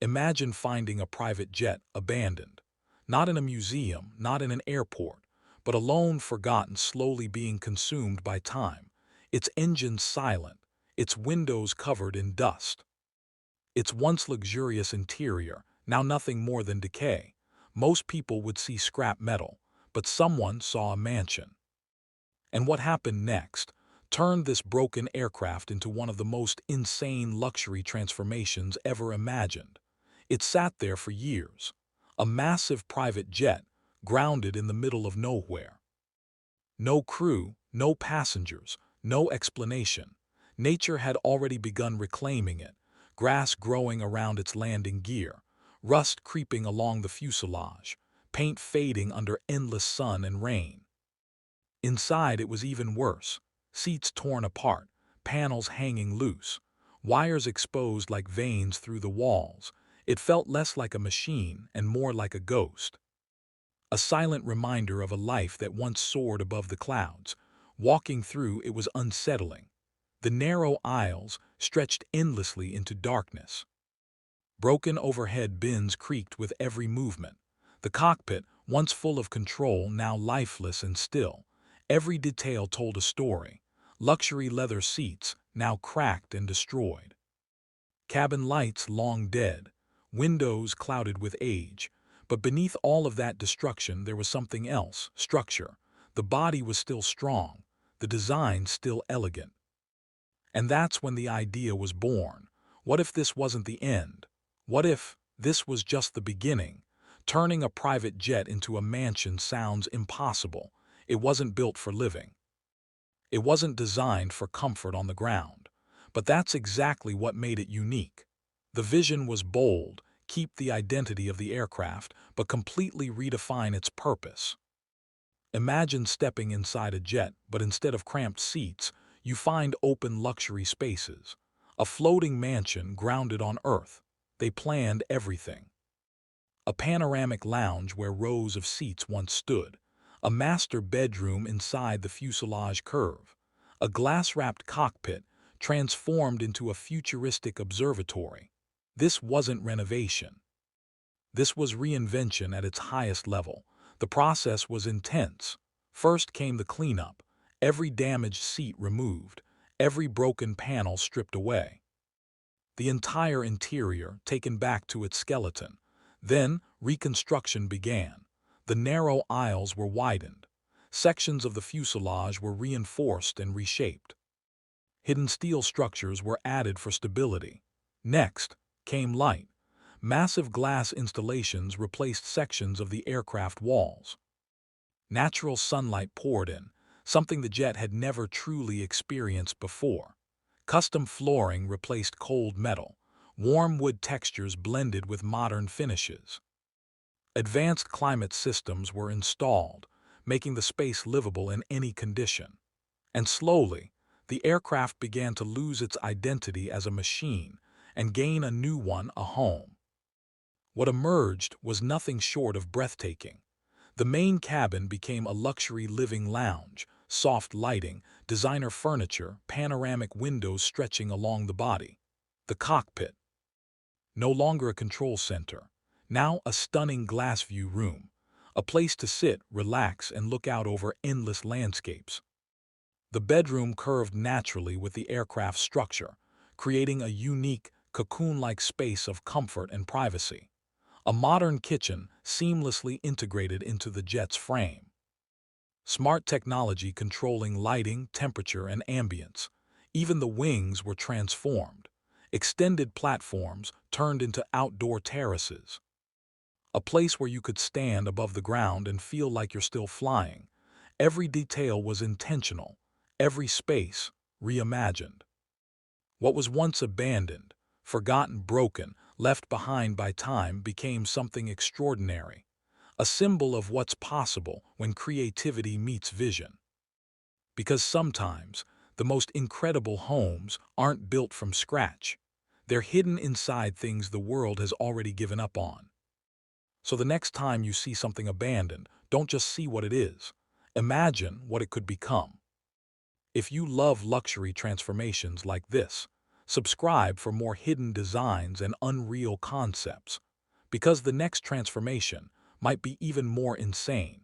Imagine finding a private jet abandoned, not in a museum, not in an airport, but alone, forgotten, slowly being consumed by time, its engines silent, its windows covered in dust. Its once luxurious interior, now nothing more than decay. Most people would see scrap metal, but someone saw a mansion. And what happened next turned this broken aircraft into one of the most insane luxury transformations ever imagined. It sat there for years, a massive private jet, grounded in the middle of nowhere. No crew, no passengers, no explanation. Nature had already begun reclaiming it, grass growing around its landing gear, rust creeping along the fuselage, paint fading under endless sun and rain. Inside it was even worse, seats torn apart, panels hanging loose, wires exposed like veins through the walls. It felt less like a machine and more like a ghost. A silent reminder of a life that once soared above the clouds. Walking through it was unsettling. The narrow aisles stretched endlessly into darkness. Broken overhead bins creaked with every movement. The cockpit, once full of control, now lifeless and still. Every detail told a story. Luxury leather seats, now cracked and destroyed. Cabin lights long dead. Windows clouded with age. But beneath all of that destruction there was something else, structure. The body was still strong, the design still elegant. And that's when the idea was born. What if this wasn't the end? What if this was just the beginning? Turning a private jet into a mansion sounds impossible. It wasn't built for living. It wasn't designed for comfort on the ground. But that's exactly what made it unique. The vision was bold, keep the identity of the aircraft, but completely redefine its purpose. Imagine stepping inside a jet, but instead of cramped seats, you find open luxury spaces. A floating mansion grounded on Earth. They planned everything. A panoramic lounge where rows of seats once stood. A master bedroom inside the fuselage curve. A glass-wrapped cockpit transformed into a futuristic observatory. This wasn't renovation. This was reinvention at its highest level. The process was intense. First came the cleanup, every damaged seat removed, every broken panel stripped away. The entire interior taken back to its skeleton. Then reconstruction began. The narrow aisles were widened. Sections of the fuselage were reinforced and reshaped. Hidden steel structures were added for stability. Next came light. Massive glass installations replaced sections of the aircraft walls. Natural sunlight poured in, something the jet had never truly experienced before. Custom flooring replaced cold metal. Warm wood textures blended with modern finishes. Advanced climate systems were installed, making the space livable in any condition. And slowly, the aircraft began to lose its identity as a machine and gain a new one, a home. What emerged was nothing short of breathtaking. The main cabin became a luxury living lounge, soft lighting, designer furniture, panoramic windows stretching along the body. The cockpit, no longer a control center, now a stunning glass view room, a place to sit, relax, and look out over endless landscapes. The bedroom curved naturally with the aircraft's structure, creating a unique, cocoon-like space of comfort and privacy. A modern kitchen seamlessly integrated into the jet's frame. Smart technology controlling lighting, temperature, and ambience. Even the wings were transformed. Extended platforms turned into outdoor terraces. A place where you could stand above the ground and feel like you're still flying. Every detail was intentional, every space reimagined. What was once abandoned, forgotten, broken, left behind by time became something extraordinary, a symbol of what's possible when creativity meets vision. Because sometimes the most incredible homes aren't built from scratch. They're hidden inside things the world has already given up on. So the next time you see something abandoned, don't just see what it is. Imagine what it could become. If you love luxury transformations like this, Subscribe for more hidden designs and unreal concepts, because the next transformation might be even more insane.